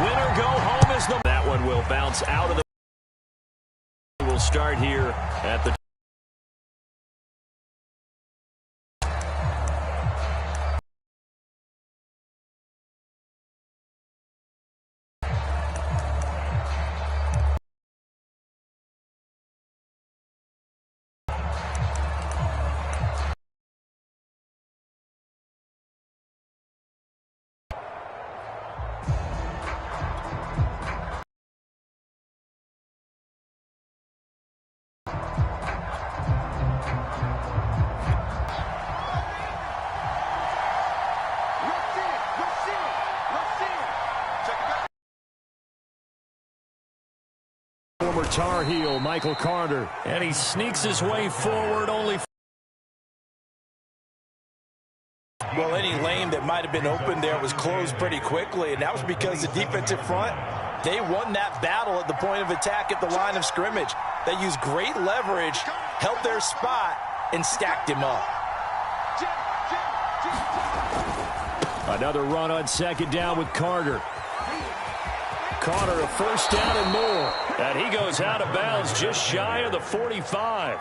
Winner go home is the... That one will bounce out of the... We'll start here at the... Former Tar Heel Michael Carter, and he sneaks his way forward only. Well, any lane that might have been open there was closed pretty quickly, and that was because the defensive front, they won that battle at the point of attack at the line of scrimmage. They used great leverage, held their spot, and stacked him up. Another run on second down with Carter. Carter, a first down and more. And he goes out of bounds just shy of the 45.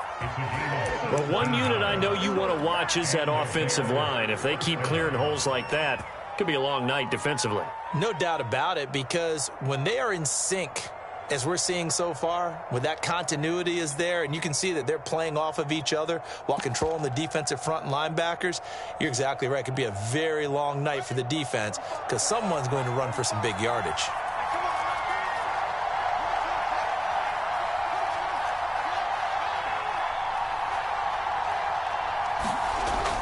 Well, one unit I know you want to watch is that offensive line. If they keep clearing holes like that, it could be a long night defensively. No doubt about it, because when they are in sync, as we're seeing so far, when that continuity is there, and you can see that they're playing off of each other while controlling the defensive front and linebackers, you're exactly right. It could be a very long night for the defense because someone's going to run for some big yardage.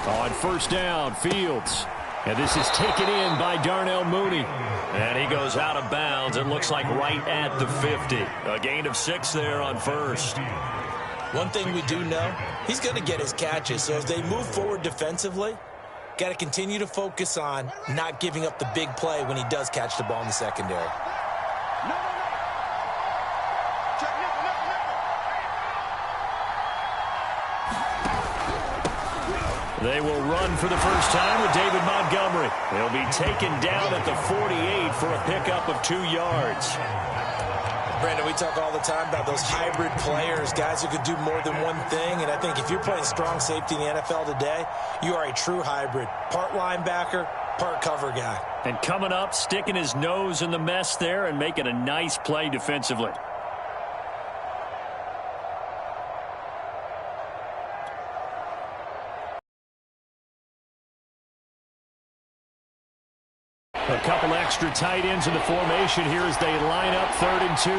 On first down, Fields. And this is taken in by Darnell Mooney. And he goes out of bounds. It looks like right at the 50. A gain of 6 there on first. One thing we do know, he's going to get his catches. So as they move forward defensively, got to continue to focus on not giving up the big play when he does catch the ball in the secondary. They will run for the first time with David Montgomery. He'll be taken down at the 48 for a pickup of 2 yards. Brandon, we talk all the time about those hybrid players, guys who could do more than one thing. And I think if you're playing strong safety in the NFL today, you are a true hybrid. Part linebacker, part cover guy. And coming up, sticking his nose in the mess there and making a nice play defensively. A couple extra tight ends in the formation here as they line up 3rd and 2.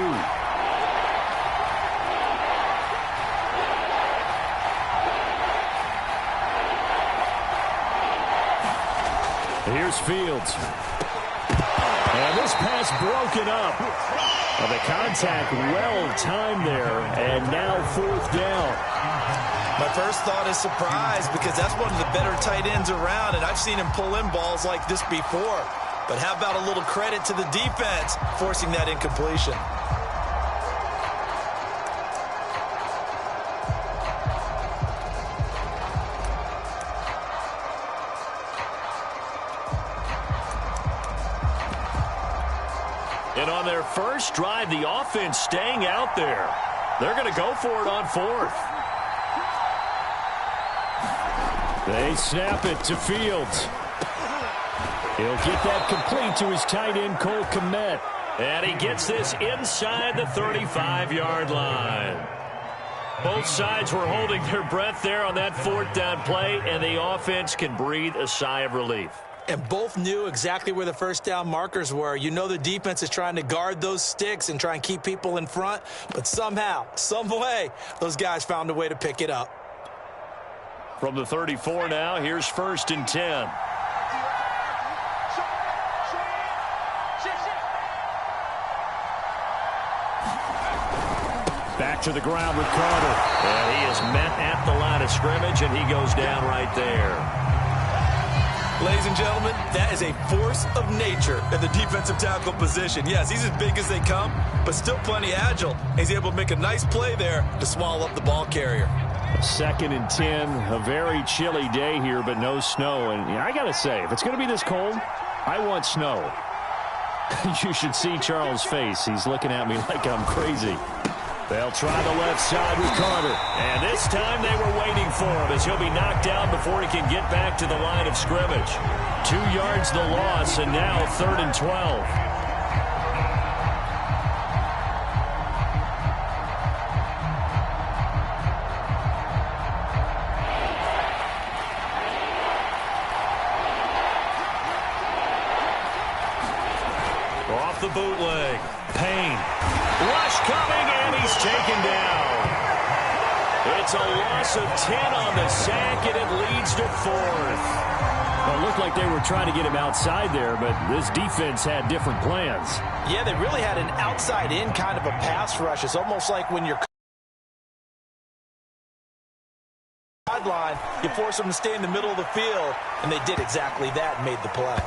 Here's Fields. And this pass broken up. Well, the contact well timed there, and now 4th down. My first thought is surprise because that's one of the better tight ends around, and I've seen him pull in balls like this before. But how about a little credit to the defense forcing that incompletion? And on their first drive, the offense staying out there. They're going to go for it on 4th. They snap it to Fields. He'll get that complete to his tight end, Cole Kmet. And he gets this inside the 35-yard line. Both sides were holding their breath there on that 4th down play, and the offense can breathe a sigh of relief. And both knew exactly where the first down markers were. You know the defense is trying to guard those sticks and try and keep people in front, but somehow, some way, those guys found a way to pick it up. From the 34 now, here's 1st and 10. Back to the ground with Carter. And he is met at the line of scrimmage, and he goes down right there. Ladies and gentlemen, that is a force of nature in the defensive tackle position. Yes, he's as big as they come, but still plenty agile. He's able to make a nice play there to swallow up the ball carrier. 2nd and 10, a very chilly day here, but no snow. And I got to say, if it's going to be this cold, I want snow. You should see Charles' face. He's looking at me like I'm crazy. They'll try the left side with Carter. And this time they were waiting for him as he'll be knocked down before he can get back to the line of scrimmage. 2 yards the loss, and now 3rd and 12. Off the bootleg. Payne. Rush coming, and he's taken down. It's a loss of 10 on the sack, and it leads to 4th. Well, it looked like they were trying to get him outside there, but this defense had different plans. Yeah, they really had an outside-in kind of a pass rush. It's almost like when you're sideline, you force them to stay in the middle of the field, and they did exactly that and made the play.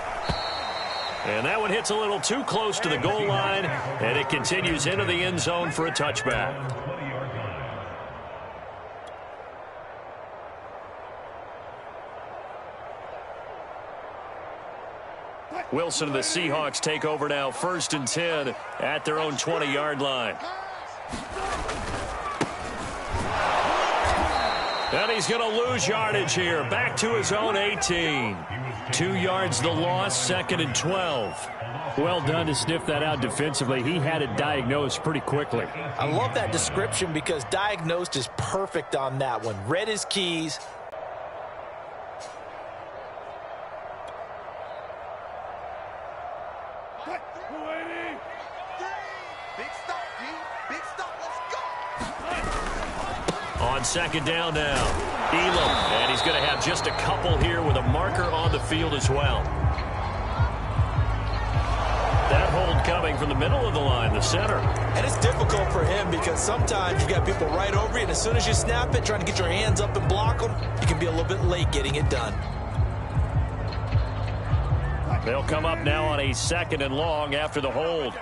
And that one hits a little too close to the goal line, and it continues into the end zone for a touchback. Wilson and the Seahawks take over now, 1st and 10 at their own 20-yard line. And he's going to lose yardage here. Back to his own 18. 2 yards the loss, 2nd and 12. Well done to sniff that out defensively. He had it diagnosed pretty quickly. I love that description because diagnosed is perfect on that one. Read his keys. On 2nd down now, Elam, and he's going to have just a couple here with a marker on the field as well. That hold coming from the middle of the line, the center. And it's difficult for him because sometimes you got people right over you, and as soon as you snap it, trying to get your hands up and block them, you can be a little bit late getting it done. They'll come up now on a 2nd and long after the hold.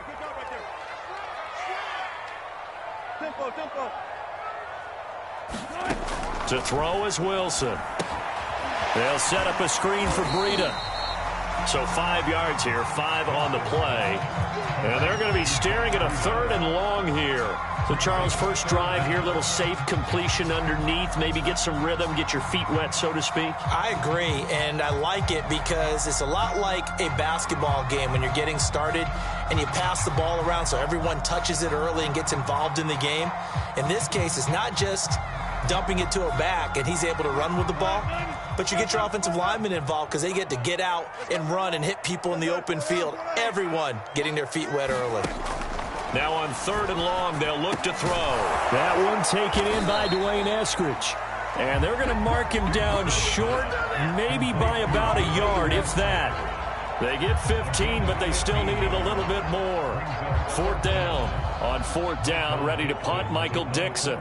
To throw is Wilson. They'll set up a screen for Breida. So 5 yards here, 5 on the play. And they're going to be staring at a 3rd and long here. So Charles, first drive here, little safe completion underneath, maybe get some rhythm, get your feet wet, so to speak. I agree, and I like it because it's a lot like a basketball game when you're getting started and you pass the ball around so everyone touches it early and gets involved in the game. In this case, it's not just dumping it to a back and he's able to run with the ball, but you get your offensive linemen involved because they get to get out and run and hit people in the open field. Everyone getting their feet wet early. Now on 3rd and long, they'll look to throw. That one taken in by Dwayne Eskridge. And they're going to mark him down short, maybe by about a yard, if that. They get 15, but they still needed a little bit more. 4th down. On 4th down, ready to punt, Michael Dixon.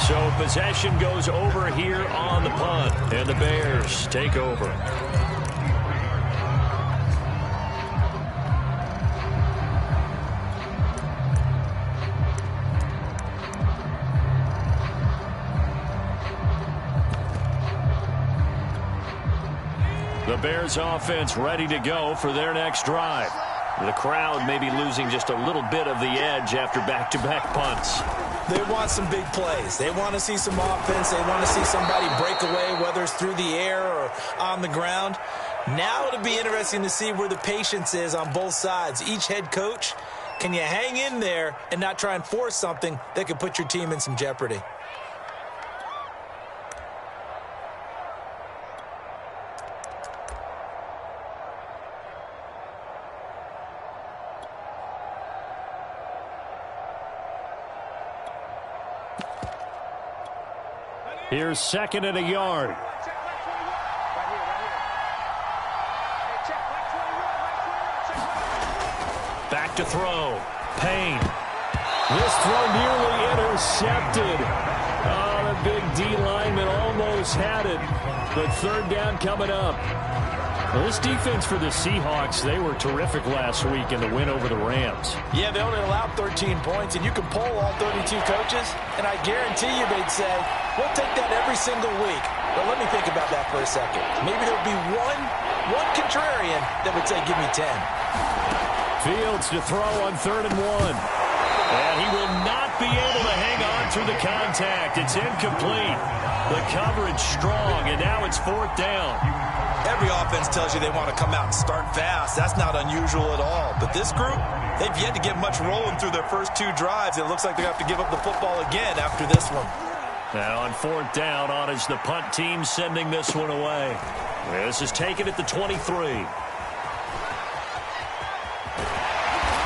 So possession goes over here on the punt, and the Bears take over. The Bears offense ready to go for their next drive. The crowd may be losing just a little bit of the edge after back-to-back punts. They want some big plays. They want to see some offense. They want to see somebody break away, whether it's through the air or on the ground. Now it'll be interesting to see where the patience is on both sides. Each head coach, can you hang in there and not try and force something that could put your team in some jeopardy? Here's 2nd and a yard. Back to throw. Payne. This throw nearly intercepted. Oh, the big D lineman almost had it. But 3rd down coming up. Well, this defense for the Seahawks, they were terrific last week in the win over the Rams. Yeah, they only allowed 13 points, and you can poll all 32 coaches, and I guarantee you they'd say, we'll take that every single week. But let me think about that for a second. Maybe there'll be one contrarian that would say, give me 10. Fields to throw on 3rd and 1. And he will not be able to hang on through the contact. It's incomplete. The coverage strong, and now it's 4th down. Every offense tells you they want to come out and start fast. That's not unusual at all. But this group, they've yet to get much rolling through their first 2 drives. It looks like they're going to have to give up the football again after this one. Now on 4th down, on is the punt team sending this one away. This is taken at the 23.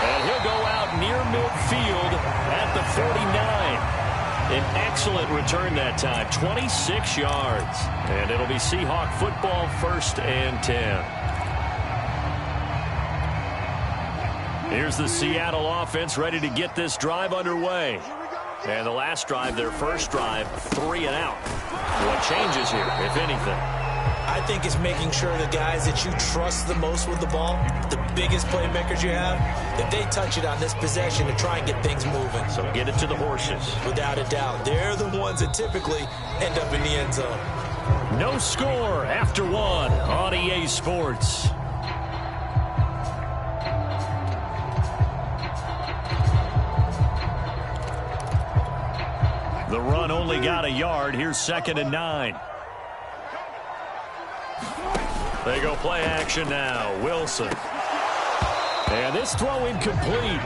And he'll go out near midfield at the 49. An excellent return that time, 26 yards. And it'll be Seahawk football, 1st and 10. Here's the Seattle offense ready to get this drive underway. And the last drive, their first drive, 3 and out. What changes here, if anything? I think it's making sure the guys that you trust the most with the ball, the biggest playmakers you have, that they touch it on this possession to try and get things moving. So get it to the horses. Without a doubt. They're the ones that typically end up in the end zone. No score after 1 on EA Sports. The run only got a yard. Here's 2nd and 9. They go play action now. Wilson. And this throw incomplete.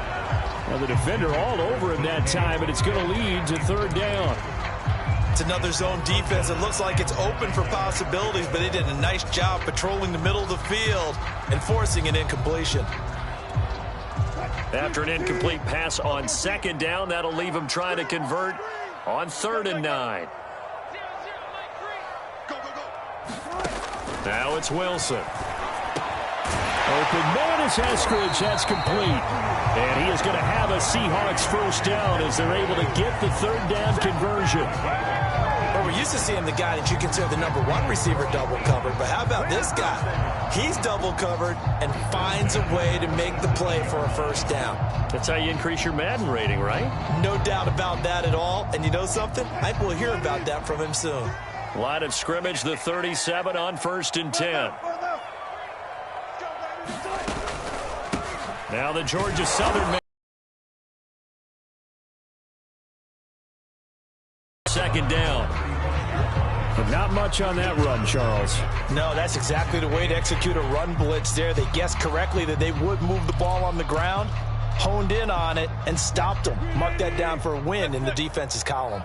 Well, the defender all over him that time, and it's going to lead to 3rd down. It's another zone defense. It looks like it's open for possibilities, but they did a nice job patrolling the middle of the field and forcing an incompletion. After an incomplete pass on 2nd down, that'll leave him trying to convert on 3rd and 9. Now it's Wilson. Open man is Eskridge. That's complete. And he is going to have a Seahawks 1st down as they're able to get the 3rd down conversion. Well, we're used to seeing the guy that you consider the number 1 receiver double covered, but how about this guy? He's double covered and finds a way to make the play for a 1st down. That's how you increase your Madden rating, right? No doubt about that at all. And you know something? I will hear about that from him soon. Line of scrimmage, the 37 on 1st and 10. Now the Georgia Southern man. 2nd down. But not much on that run, Charles. No, that's exactly the way to execute a run blitz there. They guessed correctly that they would move the ball on the ground, honed in on it, and stopped them. Mark that down for a win in the defense's column.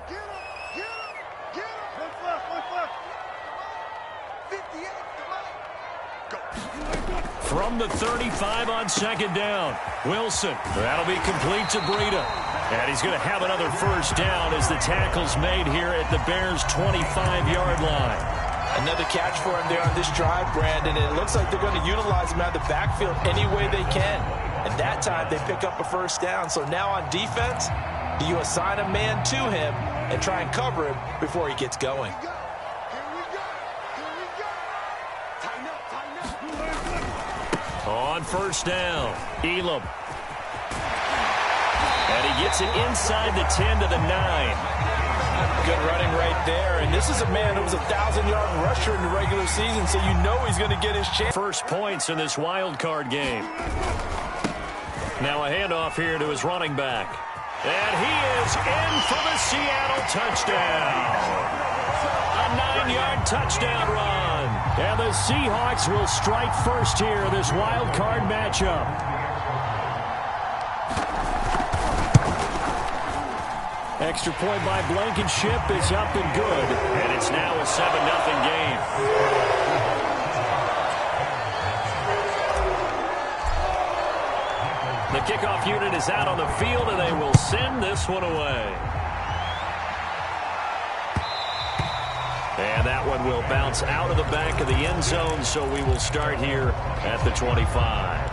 From the 35 on 2nd down. Wilson. That'll be complete to Breida. And he's going to have another 1st down as the tackle's made here at the Bears' 25-yard line. Another catch for him there on this drive, Brandon. And it looks like they're going to utilize him out of the backfield any way they can. And that time they pick up a 1st down. So now on defense, do you assign a man to him and try and cover him before he gets going? On 1st down, Elam. And he gets it inside the 10 to the 9. Good running right there. And this is a man who was a 1,000-yard rusher in the regular season, so you know he's going to get his chance. First points in this wild card game. Now a handoff here to his running back. And he is in for the Seattle touchdown. A 9-yard touchdown run. And the Seahawks will strike first here in this wild card matchup. Extra point by Blankenship is up and good. And it's now a 7-0 game. The kickoff unit is out on the field, and they will send this one away. And that one will bounce out of the back of the end zone, so we will start here at the 25.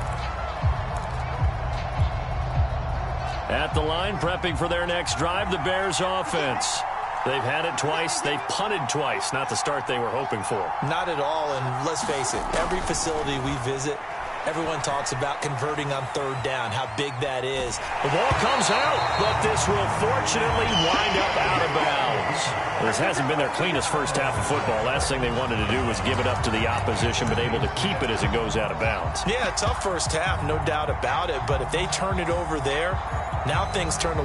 At the line, prepping for their next drive, the Bears offense. They've had it twice. They've punted twice. Not the start they were hoping for. Not at all, and let's face it, every facility we visit, everyone talks about converting on third down, how big that is. The ball comes out, but this will fortunately wind up out of bounds. This hasn't been their cleanest first half of football. Last thing they wanted to do was give it up to the opposition, but able to keep it as it goes out of bounds. Yeah, tough first half, no doubt about it, but if they turn it over there, now things turn a